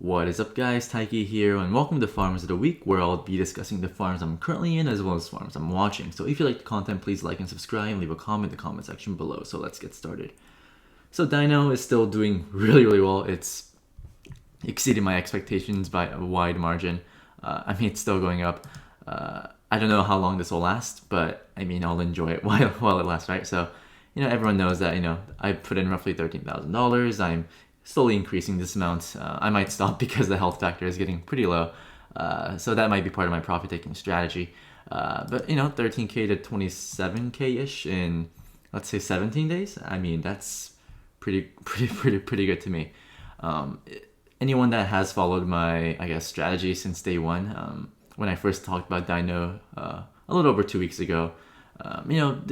What is up, guys? Taiki here, and welcome to Farms of the Week, where I'll be discussing the farms I'm currently in as well as farms I'm watching. So if you like the content, please like and subscribe and leave a comment in the comment section below. So let's get started. So Dino is still doing really well. It's exceeded my expectations by a wide margin. It's still going up. I don't know how long this will last, but I'll enjoy it while it lasts, right? So, everyone knows that, I put in roughly $13,000. I'm slowly increasing this amount. I might stop because the health factor is getting pretty low. So that might be part of my profit taking strategy. But 13K to 27K-ish in, let's say, 17 days. That's pretty good to me. Anyone that has followed my, strategy since day one, when I first talked about Dino a little over 2 weeks ago,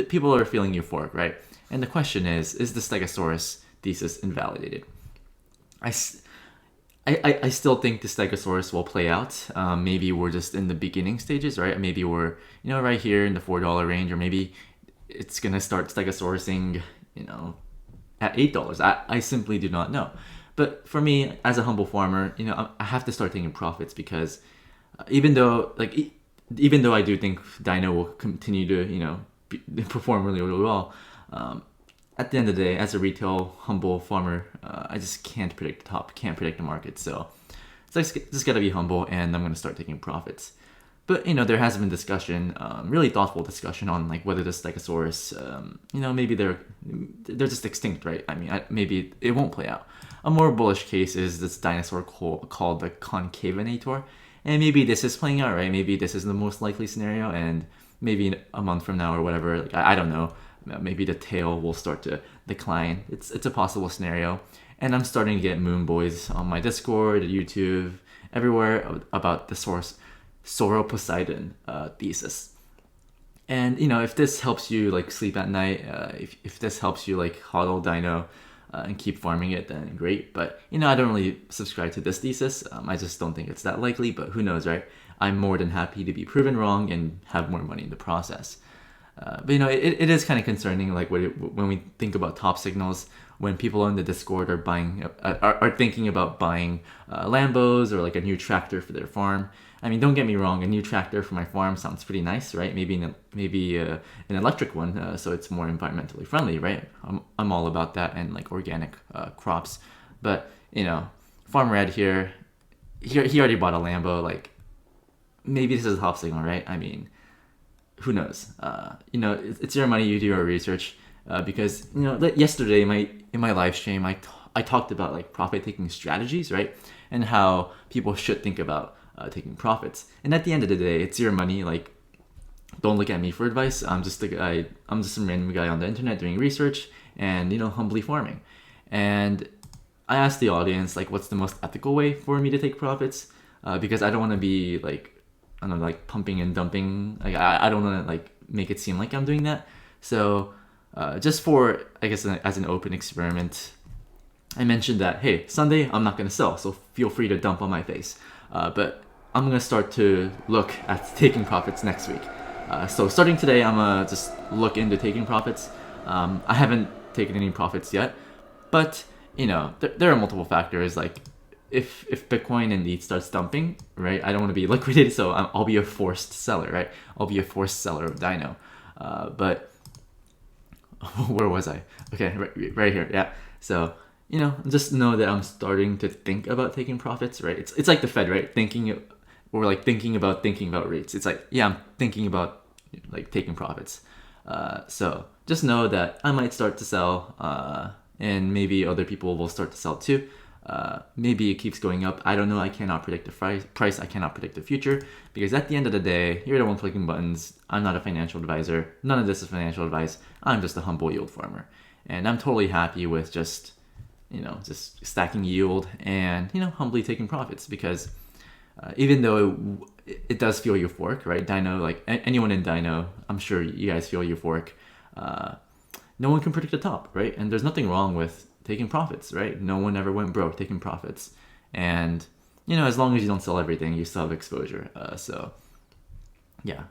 people are feeling euphoric, right? And the question is the Stegosaurus thesis invalidated? I still think the Stegosaurus will play out. Maybe we're just in the beginning stages, right? Maybe we're, right here in the $4 range, or maybe it's going to start Stegosaurusing, at $8. I simply do not know. But for me, as a humble farmer, I have to start taking profits because even though I do think Dino will continue to, perform really well, at the end of the day, as a retail, humble farmer, I just can't predict the top, can't predict the market. So it's just gotta be humble, and I'm gonna start taking profits. But there has been discussion, really thoughtful discussion on whether the Stegosaurus, maybe they're just extinct, right? Maybe it won't play out. A more bullish case is this dinosaur called the Concavenator, and maybe this is playing out, right? Maybe this is the most likely scenario, and maybe a month from now or whatever, I don't know. Maybe the tail will start to decline. It's a possible scenario. And I'm starting to get moon boys on my Discord, YouTube, everywhere about the Sauroposeidon thesis. And if this helps you sleep at night, if this helps you hodl Dino and keep farming it, then great. But I don't really subscribe to this thesis. I just don't think it's that likely, but who knows, right? I'm more than happy to be proven wrong and have more money in the process. But it is kind of concerning, when we think about top signals, when people on the Discord are thinking about buying Lambos or a new tractor for their farm. Don't get me wrong, a new tractor for my farm sounds pretty nice, right? Maybe an electric one, so it's more environmentally friendly, right? I'm all about that, and organic crops. But Farm Red here, he already bought a Lambo. Maybe this is a top signal, right? Who knows? It's your money. You do your research. Because yesterday in my live stream, I talked about profit taking strategies, right? And how people should think about taking profits. And at the end of the day, it's your money. Don't look at me for advice. I'm just a guy. I'm just some random guy on the internet doing research and humbly farming. And I asked the audience what's the most ethical way for me to take profits? Because I don't want to be pumping and dumping. I don't want to make it seem like I'm doing that. So just for as an open experiment, I mentioned that, hey, Sunday I'm not gonna sell, so feel free to dump on my face. But I'm gonna start to look at taking profits next week. So starting today, I'm gonna just look into taking profits. I haven't taken any profits yet, but there are multiple factors if Bitcoin indeed starts dumping, right? I don't want to be liquidated, so I'll be a forced seller, right? I'll be a forced seller of Dino. But where was I? Okay, right here, yeah. So just know that I'm starting to think about taking profits, right? It's like the Fed, right? Thinking about rates. It's I'm thinking about taking profits. So just know that I might start to sell, and maybe other people will start to sell too. Maybe it keeps going up. I don't know. I cannot predict the price. I cannot predict the future, because at the end of the day, you're the one clicking buttons. I'm not a financial advisor. None of this is financial advice. I'm just a humble yield farmer, and I'm totally happy with just stacking yield and humbly taking profits, because even though it does feel euphoric, right? Dino, anyone in Dino, I'm sure you guys feel euphoric. No one can predict the top, right? And there's nothing wrong with taking profits, right? No one ever went broke taking profits. And, as long as you don't sell everything, you still have exposure. So, yeah,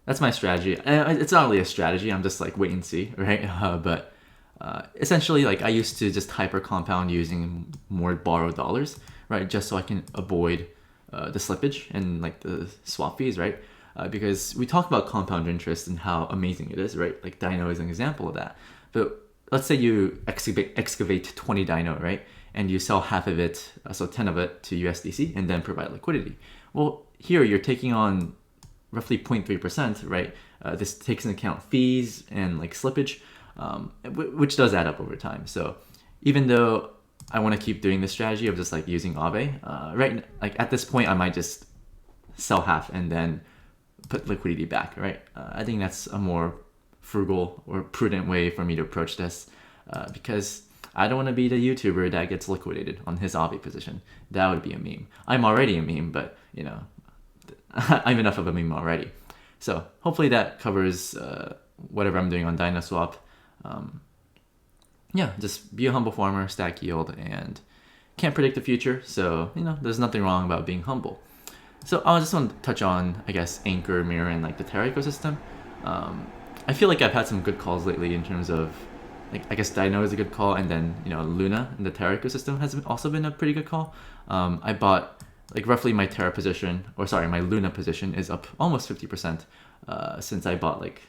that's my strategy. It's not really a strategy. I'm just wait and see, right? Essentially, I used to just hyper compound using more borrowed dollars, right? Just so I can avoid the slippage and like the swap fees, right? Because we talk about compound interest and how amazing it is, right? Like Dino is an example of that. But let's say you excavate 20 Dino, right? And you sell half of it, so 10 of it to USDC and then provide liquidity. Well, here you're taking on roughly 0.3%, right? This takes into account fees and like slippage, which does add up over time. So even though I want to keep doing this strategy of just like using Aave, right? Like at this point, I might just sell half and then put liquidity back, right? I think that's a more frugal or prudent way for me to approach this, because I don't want to be the YouTuber that gets liquidated on his Aave position. That would be a meme. I'm already a meme, but you know, I'm enough of a meme already. So hopefully that covers whatever I'm doing on Dinoswap. Yeah, just be a humble farmer, stack yield, and can't predict the future. So, you know, there's nothing wrong about being humble. So I just want to touch on, I guess, Anchor, Mirror, and like the Terra ecosystem. I feel like I've had some good calls lately in terms of, like, I guess Dino is a good call, and then, you know, Luna and the Terra ecosystem has also been a pretty good call. I bought, like, roughly my Terra position, or sorry, my Luna position is up almost 50% since I bought, like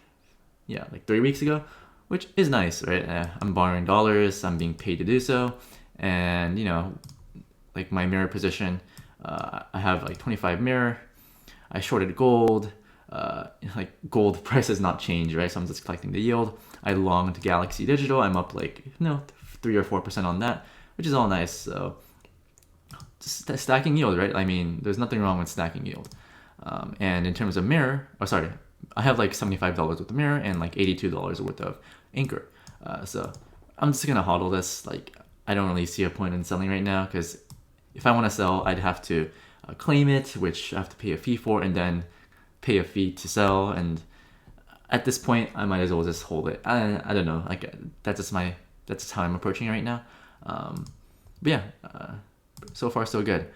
3 weeks ago, which is nice, right? I'm borrowing dollars, I'm being paid to do so, and, you know, like my Mirror position, I have like 25 Mirror, I shorted gold, like gold price has not changed, right? So I'm just collecting the yield. I longed Galaxy Digital, I'm up like, 3 or 4% on that, which is all nice. So just stacking yield, right? I mean, there's nothing wrong with stacking yield. And in terms of Mirror, I have like $75 worth of Mirror and like $82 worth of Anchor. So I'm just gonna hodl this. Like, I don't really see a point in selling right now, because if I want to sell, I'd have to claim it, which I have to pay a fee for, and then pay a fee to sell. And at this point, I might as well just hold it. I don't know. Like, that's how I'm approaching it right now. But yeah, so far so good.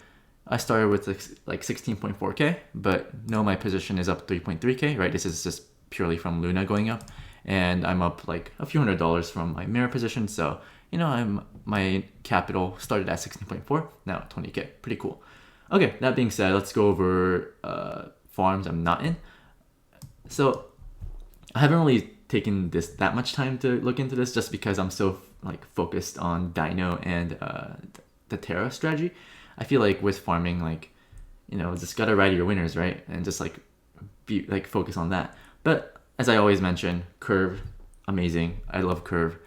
I started with like 16.4k, but no, my position is up 3.3k, right? This is just purely from Luna going up, and I'm up like a few $100s from my Mirror position. So, you know, my capital started at 16.4, now at 20k. Pretty cool. Okay, that being said, let's go over farms I'm not in. So I haven't really taken that much time to look into this, just because I'm so like focused on Dino and the Terra strategy. I feel like with farming, like, you know, just gotta ride your winners, right? And just like be like focus on that. But as I always mention, Curve, amazing. I love Curve.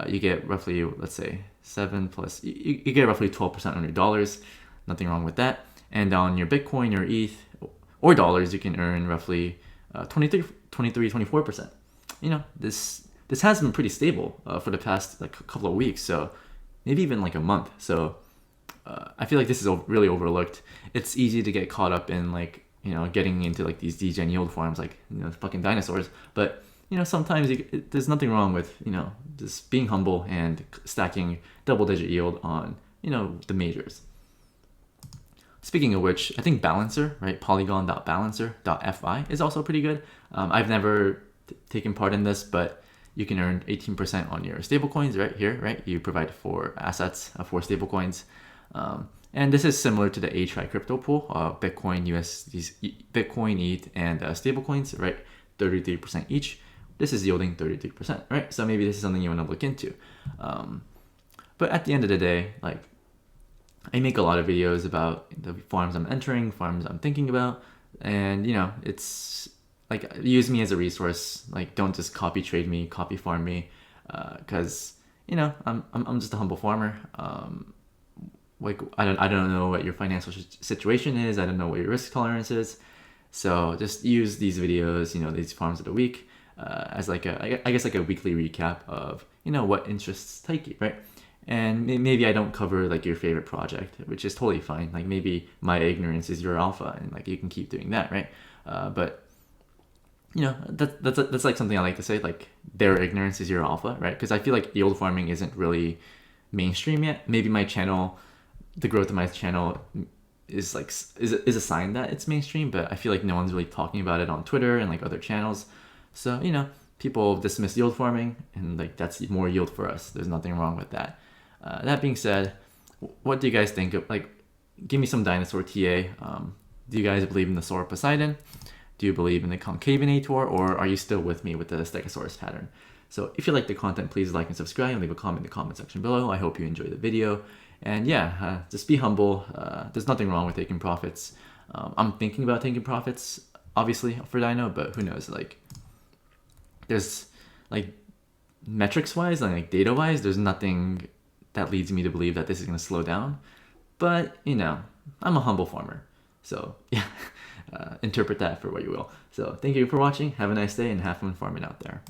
You get roughly, let's say 7 plus, you get roughly 12% on your dollars. Nothing wrong with that. And on your Bitcoin or ETH or dollars, you can earn roughly 24%. You know, this has been pretty stable for the past like a couple of weeks, so maybe even like a month. So I feel like this is really overlooked. It's easy to get caught up in like, you know, getting into like these degen yield farms, like, you know, fucking dinosaurs. But, you know, sometimes there's nothing wrong with, you know, just being humble and stacking double-digit yield on, you know, the majors. Speaking of which, I think Balancer, right? Polygon.balancer.fi is also pretty good. I've never taken part in this, but you can earn 18% on your stablecoins right here, right? You provide 4 assets, 4 stablecoins. And this is similar to the A-Try crypto pool, Bitcoin, Bitcoin, ETH, and stablecoins, right? 33% each. This is yielding 33%, right? So maybe this is something you want to look into. But at the end of the day, like, I make a lot of videos about the farms I'm entering, farms I'm thinking about, and, you know, it's like, use me as a resource. Like, don't just copy trade me, copy farm me, because, you know, I'm just a humble farmer. Like, I don't know what your financial situation is. I don't know what your risk tolerance is. So just use these videos, you know, these farms of the week, as like I guess like a weekly recap of, you know, what interests Taiki, right? And maybe I don't cover like your favorite project, which is totally fine. Like, maybe my ignorance is your alpha, and like you can keep doing that, right? But, you know, that's like something I like to say, like, their ignorance is your alpha, right? Because I feel like yield farming isn't really mainstream yet. Maybe my channel, the growth of my channel is like is a sign that it's mainstream, but I feel like no one's really talking about it on Twitter and like other channels. So, you know, people dismiss yield farming, and like that's more yield for us. There's nothing wrong with that. That being said, what do you guys think of, like, give me some dinosaur TA. Do you guys believe in the Sauroposeidon? Do you believe in the Concavenator, or are you still with me with the Stegosaurus pattern? So if you like the content, please like and subscribe and leave a comment in the comment section below. I hope you enjoyed the video. And yeah, just be humble. There's nothing wrong with taking profits. I'm thinking about taking profits, obviously, for Dino, but who knows? Like, there's, like, metrics-wise, like data-wise, there's nothing that leads me to believe that this is going to slow down. But, you know, I'm a humble farmer. So, yeah, interpret that for what you will. So, thank you for watching. Have a nice day and have fun farming out there.